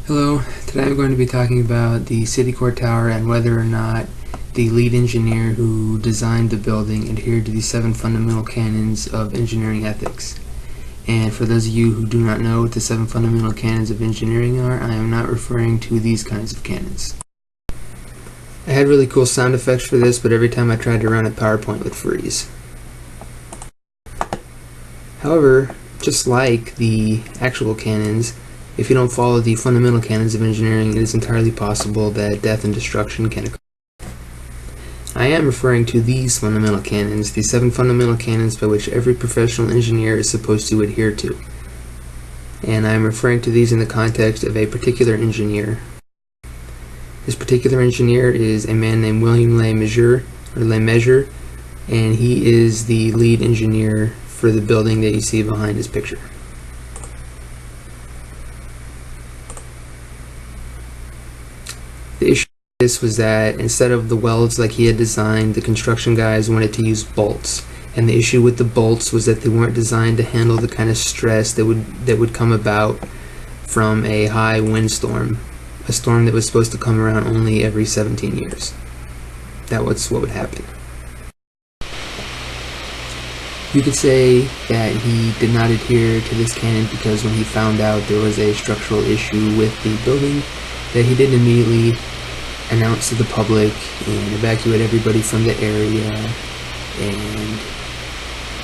Hello, today I'm going to be talking about the Citi Corp Tower and whether or not the lead engineer who designed the building adhered to the 7 fundamental canons of engineering ethics. And for those of you who do not know what the 7 fundamental canons of engineering are, I am not referring to these kinds of canons. I had really cool sound effects for this, but every time I tried to run a PowerPoint would freeze. However, just like the actual canons, if you don't follow the fundamental canons of engineering, it is entirely possible that death and destruction can occur. I am referring to these fundamental canons, the 7 fundamental canons by which every professional engineer is supposed to adhere to. And I am referring to these in the context of a particular engineer. This particular engineer is a man named William LeMessurier, and he is the lead engineer for the building that you see behind this picture. The issue with this was that instead of the welds like he had designed, the construction guys wanted to use bolts. And the issue with the bolts was that they weren't designed to handle the kind of stress that would come about from a high windstorm, a storm that was supposed to come around only every 17 years. That was what would happen. You could say that he did not adhere to this canon because when he found out there was a structural issue with the building, that he didn't immediately announce to the public and evacuate everybody from the area, and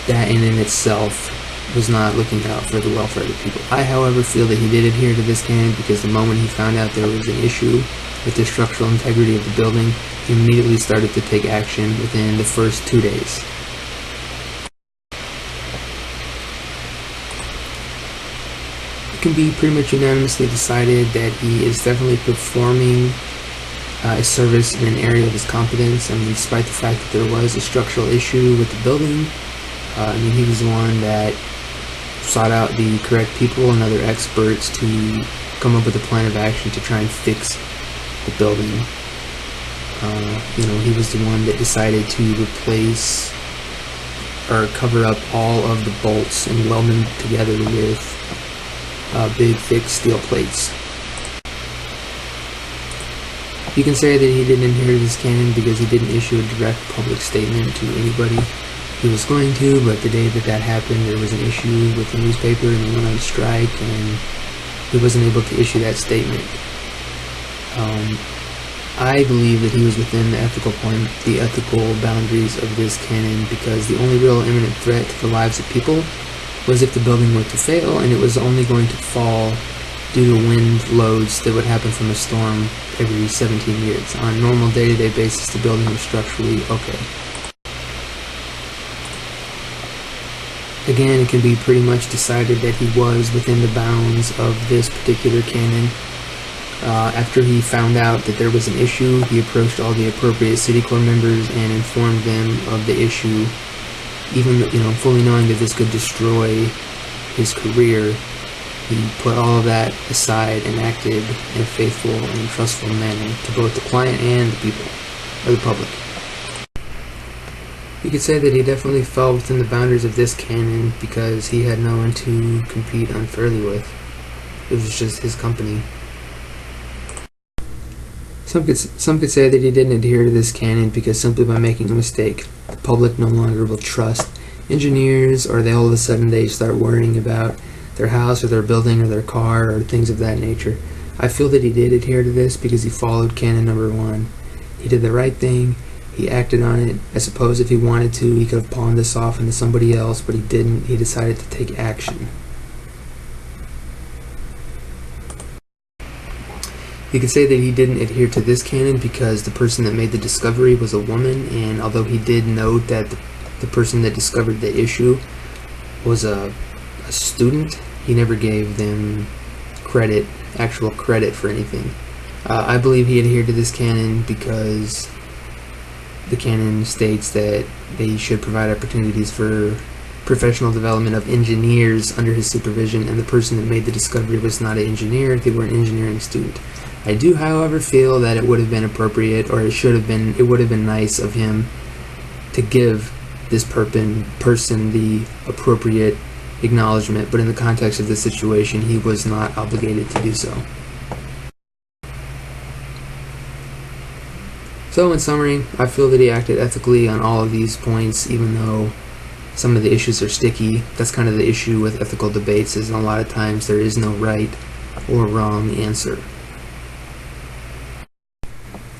that in itself was not looking out for the welfare of the people. I, however, feel that he did adhere to this canon because the moment he found out there was an issue with the structural integrity of the building, he immediately started to take action within the first 2 days. It can be pretty much unanimously decided that he is definitely performing a service in an area of his competence. I mean, despite the fact that there was a structural issue with the building, he was the one that sought out the correct people and other experts to come up with a plan of action to try and fix the building. He was the one that decided to replace or cover up all of the bolts and weld them together with big, thick steel plates. You can say that he didn't adhere to this canon because he didn't issue a direct public statement to anybody. He was going to, but the day that happened, there was an issue with the newspaper and he went on strike, and he wasn't able to issue that statement. I believe that he was within the ethical boundaries of this canon because the only real imminent threat to the lives of people was if the building were to fail, and it was only going to fall due to wind loads that would happen from a storm every 17 years. On a normal day-to-day basis, the building was structurally okay. Again, it can be pretty much decided that he was within the bounds of this particular canon. After he found out that there was an issue, he approached all the appropriate Citi Corp members and informed them of the issue. Even fully knowing that this could destroy his career, he put all of that aside and acted in a faithful and trustful manner to both the client and the people, or the public. You could say that he definitely fell within the boundaries of this canon because he had no one to compete unfairly with. It was just his company. Some could say that he didn't adhere to this canon because simply by making a mistake, the public no longer will trust engineers, or all of a sudden they start worrying about their house or their building or their car or things of that nature. I feel that he did adhere to this because he followed canon number 1. He did the right thing, he acted on it. I suppose if he wanted to, he could have pawned this off into somebody else, but he didn't. He decided to take action. You could say that he didn't adhere to this canon because the person that made the discovery was a woman, and although he did note that the person that discovered the issue was a student, he never gave them actual credit for anything. I believe he adhered to this canon because the canon states that they should provide opportunities for professional development of engineers under his supervision, and the person that made the discovery was not an engineer, they were an engineering student. I do, however, feel that it would have been appropriate, or it would have been nice of him to give this person the appropriate acknowledgement, but in the context of this situation, he was not obligated to do so. So in summary, I feel that he acted ethically on all of these points, even though some of the issues are sticky. That's kind of the issue with ethical debates, is a lot of times there is no right or wrong answer.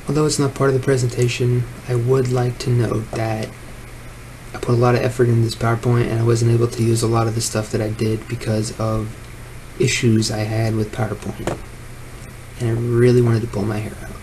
Although it's not part of the presentation, I would like to note that I put a lot of effort in this PowerPoint and I wasn't able to use a lot of the stuff that I did because of issues I had with PowerPoint. And I really wanted to pull my hair out.